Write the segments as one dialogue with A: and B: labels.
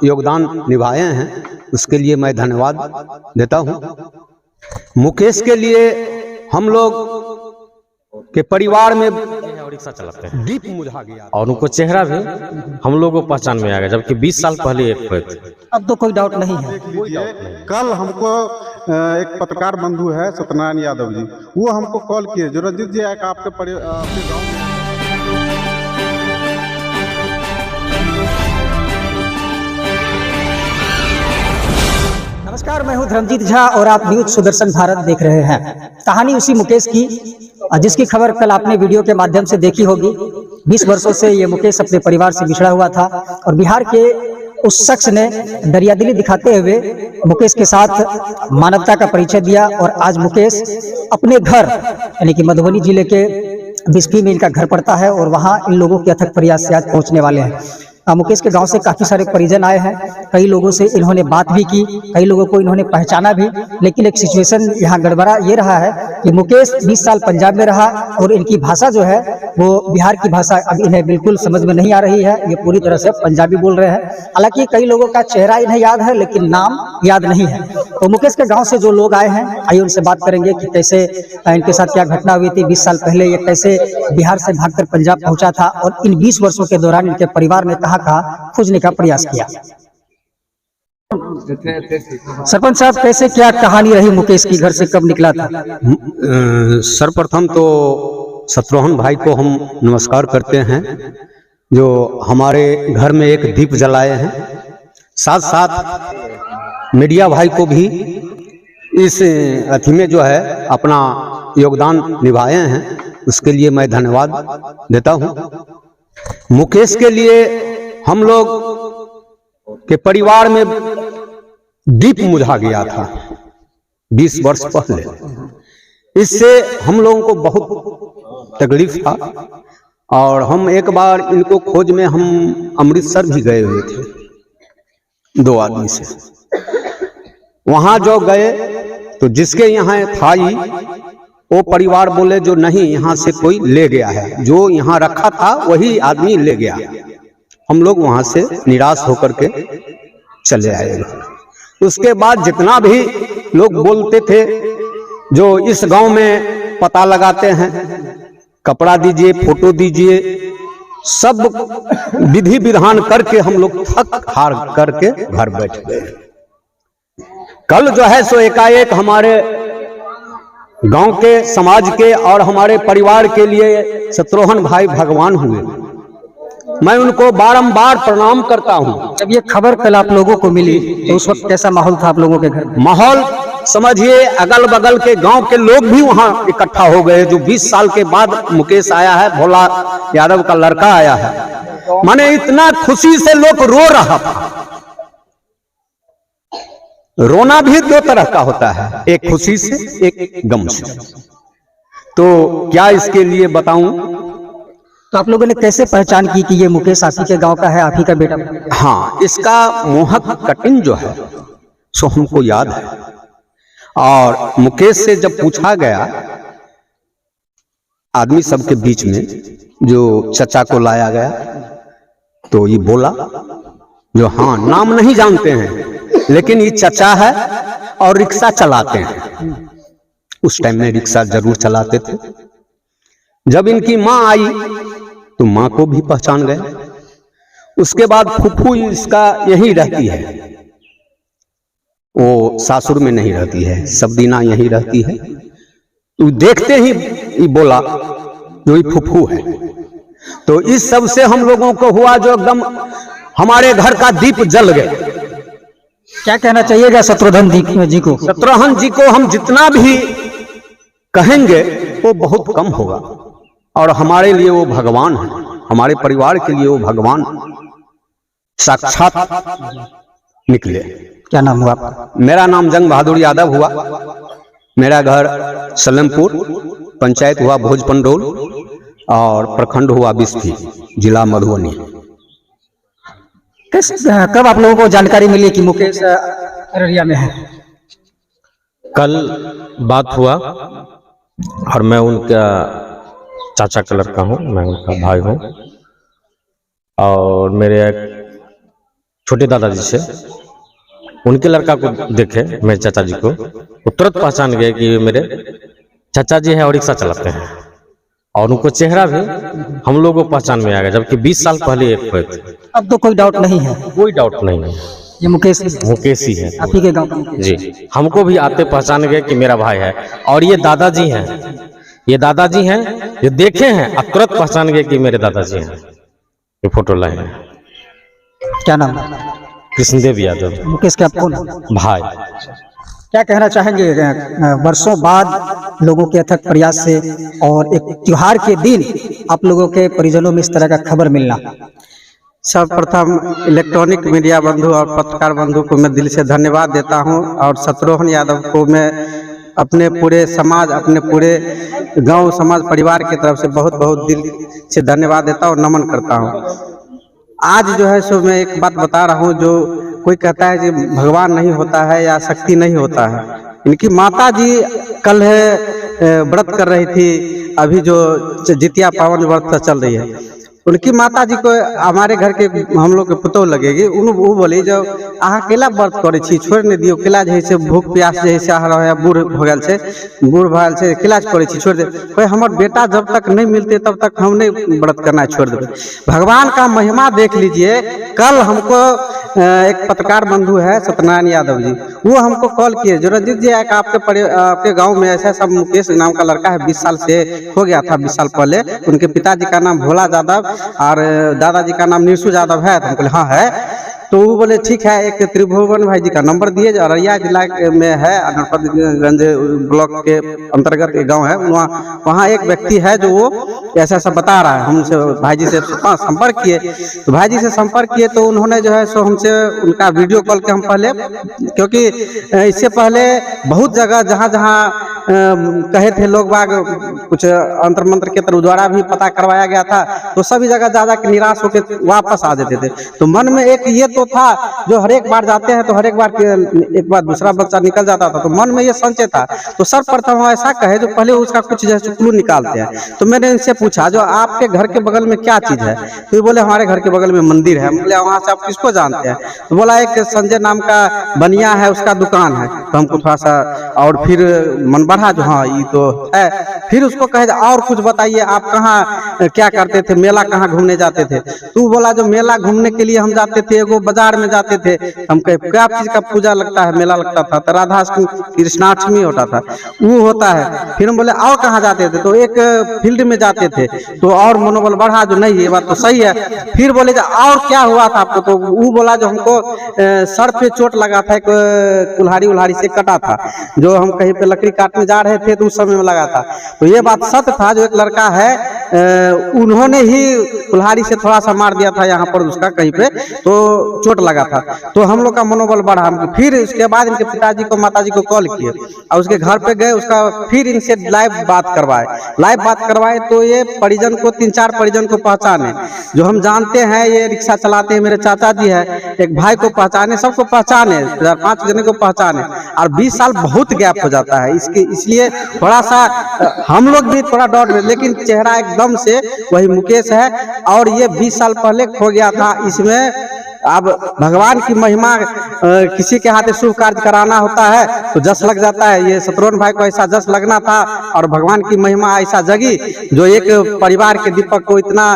A: योगदान निभाए हैं, उसके लिए मैं धन्यवाद देता हूं। मुकेश के लिए हम लोग के परिवार में
B: रिक्शा चलाते हैं,
A: दीप मुझा गया
B: और उनको चेहरा भी हम लोगों को पहचान में आ गया, जबकि 20 साल पहले एक हुए थे।
C: अब तो कोई डाउट नहीं है।
D: कल हमको एक पत्रकार बंधु है सत्यनारायण यादव जी, वो हमको कॉल किए जो रंजीत जी आए आपके गाँव में।
C: नमस्कार, मैं हूं धर्मजीत झा और आप न्यूज सुदर्शन भारत देख रहे हैं। कहानी उसी मुकेश की जिसकी खबर कल आपने वीडियो के माध्यम से देखी होगी। 20 वर्षों से ये मुकेश अपने परिवार से बिछड़ा हुआ था और बिहार के उस शख्स ने दरियादिली दिखाते हुए मुकेश के साथ मानवता का परिचय दिया और आज मुकेश अपने घर यानी कि मधुबनी जिले के बिस्फी में इनका घर पड़ता है और वहाँ इन लोगों के अथक प्रयास से आज पहुँचने वाले हैं। मुकेश के गांव से काफी सारे परिजन आए हैं, कई लोगों से इन्होंने बात भी की, कई लोगों को इन्होंने पहचाना भी, लेकिन एक सिचुएशन यहाँ गड़बड़ा ये रहा है कि मुकेश 20 साल पंजाब में रहा और इनकी भाषा जो है वो बिहार की भाषा अब इन्हें बिल्कुल समझ में नहीं आ रही है। ये पूरी तरह से पंजाबी बोल रहे हैं। हालांकि कई लोगों का चेहरा इन्हें याद है लेकिन नाम याद नहीं है। तो मुकेश के गाँव से जो लोग आए हैं, आइए उनसे बात करेंगे कि कैसे इनके साथ क्या घटना हुई थी 20 साल पहले, ये कैसे बिहार से भागकर पंजाब पहुंचा था और इन 20 वर्षों के दौरान इनके परिवार ने कहा खोजने का प्रयास किया। सरपंच साहब, कैसे क्या कहानी रही मुकेश की, घर से कब निकला था?
A: सर्वप्रथम तो शत्रुघ्न भाई को हम नमस्कार करते हैं जो हमारे घर में एक दीप जलाए हैं। साथ साथ मीडिया भाई को भी इस अथी में जो है अपना योगदान निभाए हैं, उसके लिए मैं धन्यवाद देता हूं। मुकेश के लिए हम लोग के परिवार में दीप मुझा गया था 20 वर्ष पहले। इससे हम लोगों को बहुत तकलीफ था और हम एक बार इनको खोज में हम अमृतसर भी गए हुए थे 2 आदमी से। वहां जो गए तो जिसके यहाँ था वो परिवार बोले जो नहीं, यहाँ से कोई ले गया है, जो यहाँ रखा था वही आदमी ले गया। हम लोग वहां से निराश होकर के चले आए। उसके बाद जितना भी लोग बोलते थे जो इस गांव में पता लगाते हैं, कपड़ा दीजिए, फोटो दीजिए, सब विधि विधान करके हम लोग थक हार करके घर बैठ गए। कल जो है सो एकाएक हमारे गांव के, समाज के और हमारे परिवार के लिए शत्रुघ्न भाई भगवान हुए। मैं उनको बारंबार प्रणाम करता हूं।
C: जब ये खबर कल आप लोगों को मिली तो उस वक्त कैसा माहौल था आप लोगों के घर?
A: माहौल समझिए, अगल बगल के गांव के लोग भी वहां इकट्ठा हो गए। जो 20 साल के बाद मुकेश आया है, भोला यादव का लड़का आया है, माने इतना खुशी से लोग रो रहा था। रोना भी 2 तरह का होता है, एक खुशी से, एक गम से। तो क्या इसके लिए बताऊं?
C: तो आप लोगों ने कैसे पहचान की कि ये मुकेश आप ही के गांव का है, आप ही का बेटा?
A: हाँ, इसका मोहक कटिंग जो है सो हमको याद है। और मुकेश से जब पूछा गया आदमी सबके बीच में, जो चचा को लाया गया, तो ये बोला जो हाँ, नाम नहीं जानते हैं लेकिन ये चचा है और रिक्शा चलाते हैं। उस टाइम में रिक्शा जरूर चलाते थे। जब इनकी माँ आई तो माँ को भी पहचान गए। उसके बाद फूफू इसका यहीं रहती है, वो सासुर में नहीं रहती है, सब दिना यहीं रहती है। तो देखते ही ये बोला जो ये फूफू है। तो इस सब से हम लोगों को हुआ जो एकदम हमारे घर का दीप जल गए।
C: क्या कहना चाहिएगा शत्रुघ्न जी को?
A: शत्रुघ्न जी को हम जितना भी कहेंगे वो बहुत कम होगा और हमारे लिए वो भगवान है, हमारे परिवार के लिए वो भगवान साक्षात निकले।
C: क्या नाम हुआ आपका?
A: मेरा नाम जंग बहादुर यादव हुआ। मेरा घर सलेमपुर, पंचायत हुआ भोजपंडोल और प्रखंड हुआ बिस्फी, जिला मधुबनी।
C: कब आप लोगों को जानकारी मिली कि मुकेश अररिया में है?
B: कल बात हुआ और मैं उनका चाचा का लड़का हूँ, मैं उनका भाई हूँ। और मेरे एक छोटे दादाजी से, उनके लड़का को देखे मेरे चाचा जी को, वो तुरंत पहचान गए कि ये मेरे चाचा जी हैं और रिक्शा चलाते हैं। और उनको चेहरा भी हम लोगों को पहचान में आ गया, जबकि 20 साल पहले एक हुए थे।
C: अब तो कोई डाउट नहीं है,
B: कोई डाउट नहीं है,
C: ये मुकेश
B: मुकेश ही है।
C: आप ही के गांव का मुकेश।
B: जी, हमको भी आते पहचान गए कि मेरा भाई है। और ये दादाजी हैं, ये दादाजी हैं, ये देखे हैं अब तुरंत पहचान गए कि मेरे दादाजी हैं। ये फोटो लाए हैं।
C: क्या नाम है?
B: कृष्णदेव यादव
C: मुकेश के आप कौन हैं?
B: भाई।
C: क्या कहना चाहेंगे वर्षों बाद लोगों के अथक प्रयास से और एक त्योहार के दिन आप लोगों के परिजनों में इस तरह का खबर मिलना?
E: सर्वप्रथम इलेक्ट्रॉनिक मीडिया बंधु और पत्रकार बंधु को मैं दिल से धन्यवाद देता हूं, और शत्रुघ्न यादव को मैं अपने पूरे समाज, अपने पूरे गांव समाज परिवार की तरफ से बहुत बहुत दिल से धन्यवाद देता हूं और नमन करता हूं। आज जो है सो मैं एक बात बता रहा हूं, जो कोई कहता है कि भगवान नहीं होता है या शक्ति नहीं होता है। इनकी माता जी कल व्रत कर रही थी, अभी जो जितिया पावन व्रत चल रही है, उनकी माता जी को हमारे घर के हम लोग के पुतौ लगेगी। वो बोली जो अहाँ केला व्रत करे छी, छोड़ नहीं दियो, केला जैसे भूख प्यास जैसे आ रहा है, बूढ़ भगल से केला करे छी, छोड़ दे। कोई हमार बेटा जब तक नहीं मिलते तब तक हम नहीं व्रत करना छोड़ देते। भगवान का महिमा देख लीजिए। कल हमको एक पत्रकार बंधु है सत्यनारायण यादव जी, वो हमको कॉल किए, जो रंजीत जी आपके गांव में ऐसा सब मुकेश नाम का लड़का है, 20 साल से हो गया था, 20 साल पहले। उनके पिताजी का नाम भोला यादव और दादाजी का नाम निरसू यादव है। तो हम बोले हाँ है। तो वो बोले ठीक है, एक त्रिभुवन भाई जी का नंबर दिए, जो अररिया जिला में है, गंज ब्लॉक के अंतर्गत एक गांव है, वहाँ एक व्यक्ति है जो वो ऐसा ऐसा बता रहा है। हमसे भाई जी से संपर्क किए, तो भाई जी से संपर्क किए तो उन्होंने जो है सो हमसे उनका वीडियो कॉल के हम पहले, क्योंकि इससे पहले बहुत जगह जहाँ जहाँ कहे थे लोग बाग, कुछ अंतर मंत्र के द्वारा भी पता करवाया गया था, तो सभी जगह ज्यादा निराश होकर वापस आ जाते थे। तो मन में एक ये तो था, जो हर एक बार जाते हैं तो हर एक बार दूसरा बच्चा निकल जाता था, तो मन में ये संशय था। तो सर्वप्रथम हम ऐसा कहे जो पहले उसका कुछ जैसे क्लू निकालते हैं। तो मैंने इनसे पूछा जो आपके घर के बगल में क्या चीज है, तो ये बोले हमारे घर के बगल में मंदिर है। बोले वहाँ से आप किसको जानते हैं? तो बोला एक संजय नाम का बनिया है, उसका दुकान है। तो हमको थोड़ा सा और फिर मन बढ़ा जो हाँ ये तो है। फिर उसको कहे और कुछ बताइए, आप कहाँ क्या करते थे, मेला कहाँ घूमने जाते थे? तो बोला जो मेला घूमने के लिए हम जाते थे, एगो बाजार में जाते थे। हम कहे क्या चीज का पूजा लगता है, मेला लगता था? तो राधाष्टमी कृष्णाष्टमी होता था, वो होता है। फिर हम बोले और कहाँ जाते थे? तो एक फील्ड में जाते थे। तो और मनोबल बढ़ा जो नहीं ये बात तो सही है। फिर बोले जो और क्या हुआ था आपको? तो वो बोला जो हमको सर पे चोट लगा था, एक कुल्हाड़ी से कटा था, जो हम कहीं पे लकड़ी काटने जा रहे थे तो उस समय में लगा था। तो ये बात सत्य था, जो एक लड़का है उन्होंने ही कुल्हाड़ी से थोड़ा सा मार दिया था यहाँ पर उसका कहीं पे, तो चोट लगा था। तो हम लोग का मनोबल बढ़ा। फिर उसके बाद इनके पिताजी को माताजी को कॉल किए और उसके घर पे गए, उसका फिर इनसे लाइव बात करवाए। तो ये परिजन को 3-4 परिजन को पहचाने, जो हम जानते हैं ये रिक्शा चलाते हैं, मेरे चाचा जी है। एक भाई को पहचाने, सबको पहचाने, 4-5 जने को पहचाने। और 20 साल बहुत गैप हो जाता है इसलिए थोड़ा सा हम लोग भी थोड़ा डर रहे, लेकिन चेहरा एकदम से वही मुकेश है। और ये 20 साल पहले खो गया था। इसमें अब भगवान की महिमा, किसी के हाथ शुभ कार्य कराना होता है तो जस लग जाता है। ये शत्रुघ्न भाई को ऐसा जस लगना था और भगवान की महिमा ऐसा जगी, जो एक परिवार के दीपक को इतना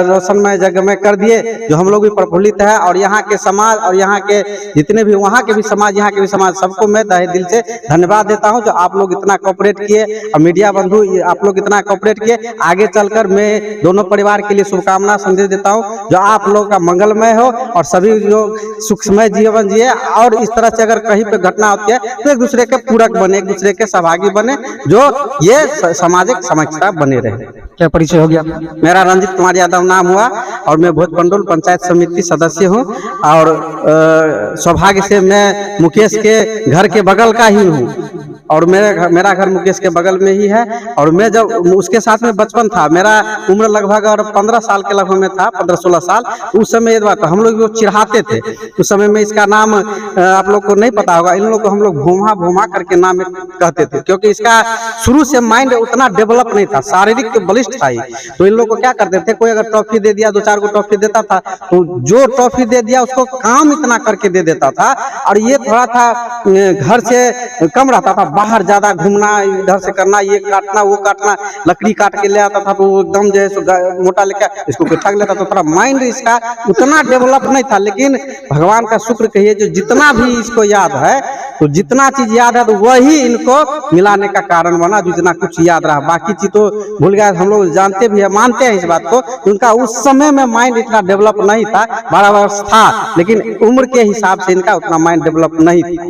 E: रोशनमय जगमय कर दिए, जो हम लोग भी प्रफुल्लित है। और यहाँ के समाज और यहाँ के जितने भी वहाँ के भी समाज, यहाँ के भी समाज, सबको मैं तहे दिल से धन्यवाद देता हूँ, जो आप लोग इतना कोऑपरेट किए। और मीडिया बंधु आप लोग इतना कोऑपरेट किए। आगे चलकर मैं दोनों परिवार के लिए शुभकामना संदेश देता हूँ, जो आप लोग का मंगलमय हो और सभी लोग सुखमय जीवन जिए। और इस तरह से अगर कहीं पे घटना होती है तो एक दूसरे के पूरक बने, एक दूसरे के सहभागी बने, जो ये सामाजिक समझता बने रहे।
C: क्या परिचय हो गया?
E: मेरा रंजीत कुमार यादव नाम हुआ और मैं भोजपंडोल पंचायत समिति सदस्य हूँ। और सौभाग्य से मैं मुकेश के घर के बगल का ही हूँ। और मेरा घर मुकेश के बगल में ही है। और मैं जब उसके साथ में बचपन था, मेरा उम्र लगभग और 15 साल के लगभग में था, 15-16 साल। उस समय ये बात हम लोग चिढ़ाते थे उस समय में। इसका नाम आप लोग को नहीं पता होगा, इन लोग को हम लोग भूमा भूमा करके नाम कहते थे, क्योंकि इसका शुरू से माइंड उतना डेवलप नहीं था, शारीरिक तो बलिष्ठ था ही। तो इन लोग को क्या करते थे, कोई अगर टॉफी दे दिया, 2-4 को टॉफी देता था, तो जो टॉफी दे दिया उसको काम इतना करके दे देता था। और ये थोड़ा था घर से कम रहता था, बाहर ज्यादा घूमना, इधर से करना, ये काटना वो काटना, लकड़ी काट के ले आता था, तो एकदम जो है मोटा लेके इसको ठग लेता। तो थोड़ा माइंड इसका उतना डेवलप नहीं था। लेकिन भगवान का शुक्र कहिए, जो जितना भी इसको याद है, तो जितना चीज याद है तो वही इनको मिलाने का कारण बना, जितना कुछ याद रहा। बाकी चीज तो भूल गया। हम लोग जानते भी है, मानते हैं इस बात को, उनका उस समय में माइंड इतना डेवलप नहीं था। 12 वर्ष था, लेकिन उम्र के हिसाब से इनका उतना माइंड डेवलप नहीं था।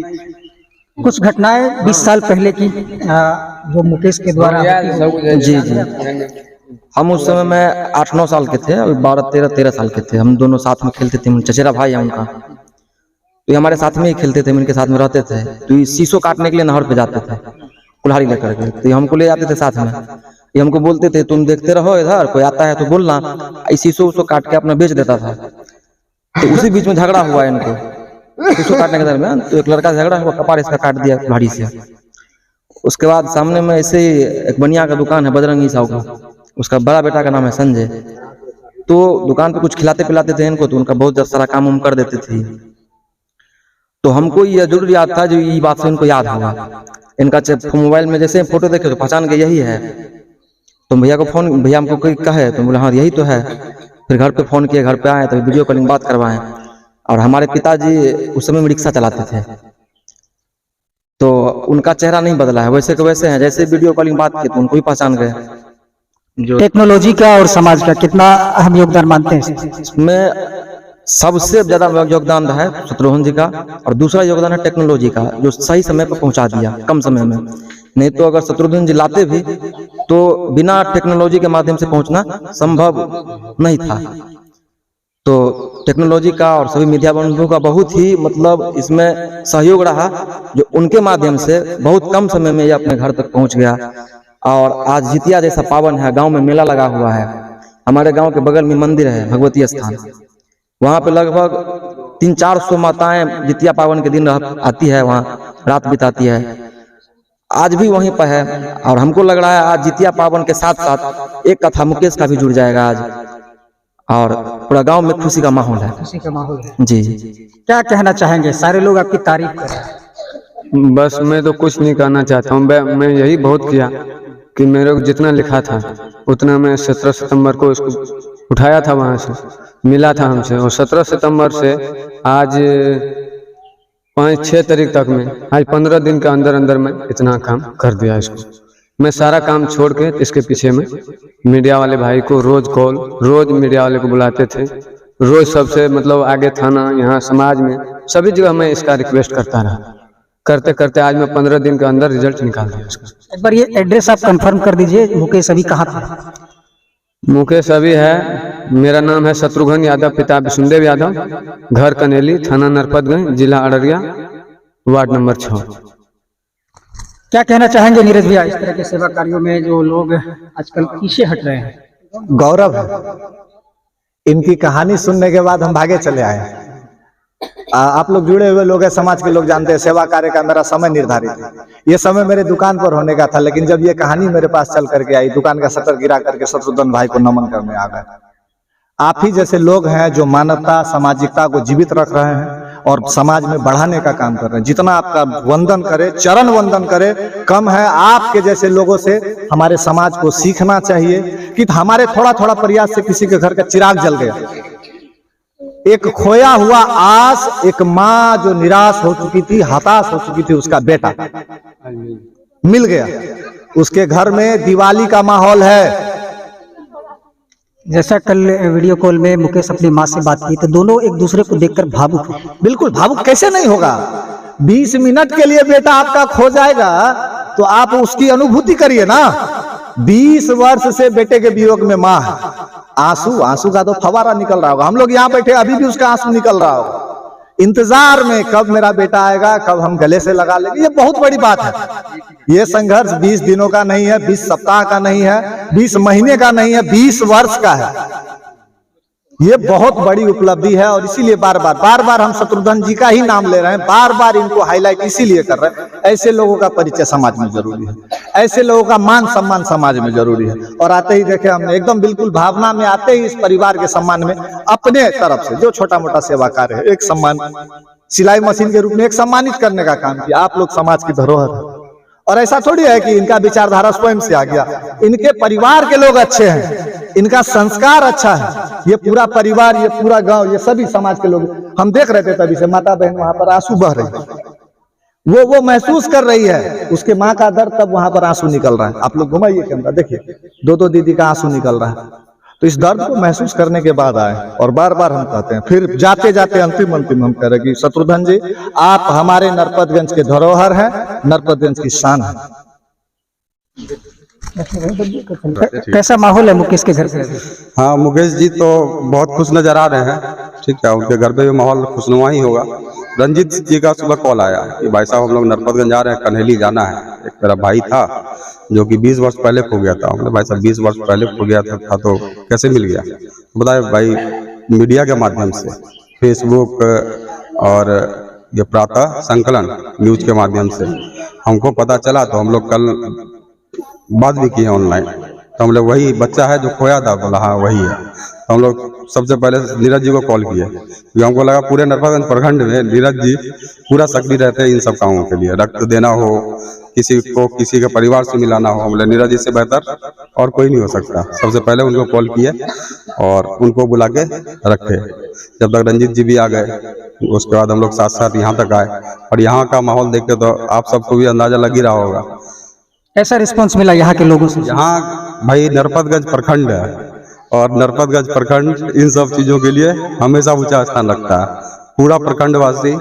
C: कुछ घटनाएं 20 साल पहले की जो मुकेश के द्वारा
F: जी जी, हम उस समय में 8-9 साल के थे, और 12-13 साल के थे। हम दोनों साथ में खेलते थे, चचेरा भाई है उनका, तो ये हमारे साथ में ही खेलते थे, इनके साथ में रहते थे। तो ये शीशो काटने के लिए नहर पे जाते थे कुल्हाड़ी लेकर के, तो ये हमको ले जाते थे साथ में। ये हमको बोलते थे तुम देखते रहो, इधर कोई आता है तो बोलना। शीशो उसको काट के अपना बेच देता था। तो उसी बीच में झगड़ा हुआ इनको शीशो काटने के दरमियान, तो एक लड़का झगड़ा हुआ, कपार इसका काट दिया कुल्हाड़ी से। उसके बाद सामने में ऐसे ही एक बनिया का दुकान है, बजरंगी साहू का, उसका बड़ा बेटा का नाम है संजय। तो दुकान पे कुछ खिलाते पिलाते थे इनको, तो उनका बहुत सारा काम उम कर देते थे। तो हमको ये जरूर याद था, जो ये बात से इनको याद हुआ। इनका मोबाइल में जैसे फोटो देखे तो पहचान गए यही है। तो भैया को फोन, भैया हमको कोई कहे तो बोले हाँ यही तो है। फिर घर पे फोन किए, घर पे आए तो वीडियो कॉलिंग बात करवाएं। और हमारे पिताजी उस समय में रिक्शा चलाते थे, तो उनका चेहरा नहीं बदला है, वैसे के वैसे हैं। जैसे वीडियो कॉलिंग बात की तो उनको ही पहचान गए। जो
C: टेक्नोलॉजी का और समाज का कितना अहम योगदान मानते हैं?
F: इसमें सबसे ज्यादा योगदान है शत्रुघ्न जी का, और दूसरा योगदान है टेक्नोलॉजी का, जो सही समय पर पहुंचा दिया कम समय में। नहीं तो अगर शत्रुघ्न जी लाते भी तो बिना टेक्नोलॉजी के माध्यम से पहुंचना संभव नहीं था। तो टेक्नोलॉजी का और सभी मीडिया बंधुओं का बहुत ही मतलब इसमें सहयोग रहा, जो उनके माध्यम से बहुत कम समय में ये अपने घर तक पहुंच गया। और आज जितिया जैसा पावन है, गांव में मेला लगा हुआ है। हमारे गांव के बगल में मंदिर है भगवती स्थान, वहाँ पे लगभग 300-400 माताएं जितिया पावन के दिन आती है, वहाँ रात बिताती है। आज भी वहीं पर है। और हमको लग रहा है आज जितिया पावन के साथ साथ एक कथा मुकेश का भी जुड़ जाएगा आज, और पूरा गांव में खुशी का माहौल है।
C: खुशी का माहौल है
F: जी।
C: क्या कहना चाहेंगे? सारे लोग आपकी तारीफ कर रहे हैं।
G: बस मैं तो कुछ नहीं कहना चाहता हूँ। मैं यही बहुत किया कि मेरे को जितना लिखा था उतना मैं 17 सितंबर को इसको उठाया था, वहाँ से मिला था हमसे। और 17 सितंबर से आज 5-6 तारीख तक में, आज 15 दिन के अंदर अंदर में इतना काम कर दिया इसको। मैं सारा काम छोड़ के इसके पीछे में मीडिया वाले भाई को रोज मीडिया वाले को बुलाते थे, रोज सबसे मतलब आगे थाना, यहाँ समाज में सभी जगह मैं इसका रिक्वेस्ट करता रहा। करते करते आज मैं 15 दिन के अंदर रिजल्ट निकाल दिया इसका।
C: एक बार ये एड्रेस आप कंफर्म कर दीजिए, मुकेश अभी कहाँ था?
G: मुकेश अभी है, मेरा नाम है शत्रुघ्न यादव, पिता विष्णुदेव यादव, घर कनेली, थाना नरपतगंज, जिला अररिया, वार्ड नंबर 6।
C: क्या कहना चाहेंगे नीरज भैया, इस तरह के सेवा कार्यों में जो लोग आजकल पीछे हट रहे हैं?
H: गौरव है, इनकी कहानी सुनने के बाद हम भागे चले आए। आप लोग जुड़े हुए लोग हैं, समाज के लोग जानते हैं, सेवा कार्य का मेरा समय निर्धारित है। ये समय मेरे दुकान पर होने का था, लेकिन जब ये कहानी मेरे पास चल करके आई, दुकान का शटर गिरा करके शत्रुघ्न भाई को नमन करने आ गए। आप ही जैसे लोग हैं जो मानवता सामाजिकता को जीवित रख रहे हैं और समाज में बढ़ाने का काम कर रहे हैं। जितना आपका वंदन करे, चरण वंदन करे, कम है। आपके जैसे लोगों से हमारे समाज को सीखना चाहिए कि हमारे थोड़ा थोड़ा प्रयास से किसी के घर का चिराग जल गया। एक खोया हुआ आस, एक माँ जो निराश हो चुकी थी, हताश हो चुकी थी, उसका बेटा मिल गया। उसके घर में दिवाली का माहौल है।
C: जैसा कल वीडियो कॉल में मुकेश अपनी माँ से बात की, तो दोनों एक दूसरे को देखकर भावुक हुए।
H: बिल्कुल भावुक कैसे नहीं होगा? 20 मिनट के लिए बेटा आपका खो जाएगा तो आप उसकी अनुभूति करिए ना। 20 वर्ष से बेटे के वियोग में माँ है, आंसू का तो फवारा निकल रहा होगा। हम लोग यहाँ बैठे अभी भी उसका आंसू निकल रहा होगा। इंतजार में कब मेरा बेटा आएगा, कब हम गले से लगा लेंगे। ये बहुत बड़ी बात है। ये संघर्ष 20 दिनों का नहीं है, 20 सप्ताह का नहीं है, 20 महीने का नहीं है, 20 वर्ष का है। ये बहुत बड़ी उपलब्धि है और इसीलिए बार बार हम शत्रुघ्न जी का ही नाम ले रहे हैं, बार बार इनको हाईलाइट इसीलिए कर रहे हैं। ऐसे लोगों का परिचय समाज में जरूरी है, ऐसे लोगों का मान सम्मान समाज में जरूरी है। और आते ही देखे हमने एकदम बिल्कुल भावना में आते ही इस परिवार के सम्मान में अपने तरफ से जो छोटा मोटा सेवा कार्य है, एक सम्मान सिलाई मशीन के रूप में एक सम्मानित करने का काम किया। आप लोग समाज की धरोहर है। और ऐसा थोड़ी है कि इनका विचारधारा स्वयं से आ गया, इनके परिवार के लोग अच्छे हैं, इनका संस्कार अच्छा है। ये पूरा परिवार, ये पूरा गांव, ये सभी समाज के लोग, हम देख रहे थे तभी से माता बहन वहां पर आंसू बह रही है। वो महसूस कर रही है उसके माँ का दर्द, तब वहां पर आंसू निकल रहा है। आप लोग घुमाइए कैमरा, देखिए दो दीदी का आंसू निकल रहा है। तो इस दर्द को महसूस करने के बाद आए और बार बार हम कहते हैं, फिर जाते जाते अंतिम हम कह रहे कि शत्रुघ्न जी आप हमारे नरपतगंज के धरोहर हैं, नरपतगंज की शान है।
C: कैसा माहौल है मुकेश के घर पे?
I: हाँ, मुकेश जी तो बहुत खुश नजर आ रहे हैं। ठीक है, उनके घर पे भी माहौल खुशनुमा ही होगा। रंजीत जी का सुबह कॉल आया कि भाई साहब हम लोग नरपतगंज जा रहे हैं, कन्हेली जाना है। एक मेरा भाई था जो कि 20 वर्ष पहले खो गया था। हमने भाई साहब 20 वर्ष पहले खो गया था तो कैसे मिल गया? बताए भाई मीडिया के माध्यम से, फेसबुक और ये प्रातः संकलन न्यूज के माध्यम से हमको पता चला। तो हम लोग कल बात भी की है ऑनलाइन। तो हम लोग वही बच्चा है जो खोया था, बोला हाँ वही है। तो हम लोग सबसे पहले नीरज जी को कॉल किए क्योंकि हमको लगा पूरे नरपतगंज प्रखंड में नीरज जी पूरा सक्रिय रहते हैं इन सब कामों के लिए। रक्त देना हो, किसी को किसी के परिवार से मिलाना हो, हमने नीरज जी से बेहतर और कोई नहीं हो सकता। सबसे पहले उनको कॉल किए और उनको बुला के रखे। जब तक रंजीत जी भी आ गए, उसके बाद हम लोग साथ साथ यहाँ तक आए। और यहाँ का माहौल देख के तो आप सबको भी अंदाजा लग ही रहा होगा।
C: कैसा रिस्पांस मिला यहाँ के लोगों से?
I: यहाँ भाई नरपतगंज प्रखंड है और नरपतगंज प्रखंड इन सब चीजों के लिए हमेशा ऊंचा स्थान रखता है। पूरा प्रखंडवासी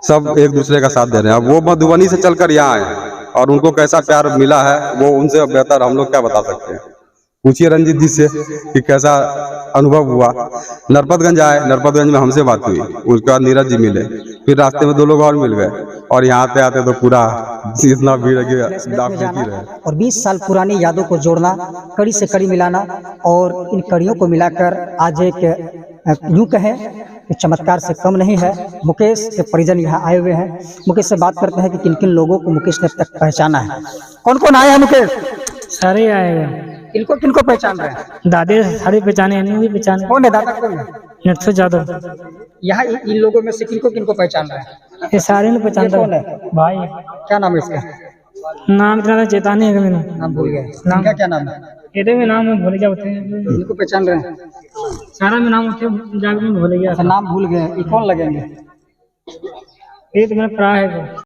I: सब एक दूसरे का साथ दे रहे हैं। अब वो मधुबनी से चलकर यहाँ आए और उनको कैसा प्यार मिला है वो उनसे बेहतर हम लोग क्या बता सकते हैं। पूछिए रंजीत जी से कि कैसा अनुभव हुआ। नरपतगंज आए, नरपतगंज में हमसे बात हुई, उसके बाद नीरज जी मिले, फिर रास्ते में 2 लोग और मिल गए और यहाँ आते आते तो पूरा इतना भीड़ रहे।
C: और 20 साल पुरानी यादों को जोड़ना, कड़ी से कड़ी मिलाना और इन कड़ियों को मिलाकर आज एक यूं कहें कि चमत्कार से कम नहीं है। मुकेश के परिजन यहाँ आए हुए हैं। मुकेश से बात करते हैं कि किन किन लोगों को मुकेश ने अब तक पहचाना है। कौन कौन आया है मुकेश?
J: सारे आएगा।
C: किनको किनको पहचान रहे हैं?
J: दादे सारे पहचाने, नहीं भी पहचाने।
C: कौन है दादा, कौन है?
J: नरसू यादव।
C: यहाँ इन लोगों में से किनको किनको पहचान रहे हैं?
J: ये सारे ने पहचानता
C: कौन है?
J: भाई।
C: क्या नाम है इसका?
J: नाम इतना चेतानी है मैंने,
C: नाम भूल गए। नाम का क्या नाम है?
J: ये में नाम भूल गया होते हैं।
C: इनको पहचान रहे हैं?
J: सारा में नाम होते जाग में भूल गया।
C: नाम भूल गए। ये कौन लगेंगे?
J: ये तो मेरा प्रा है।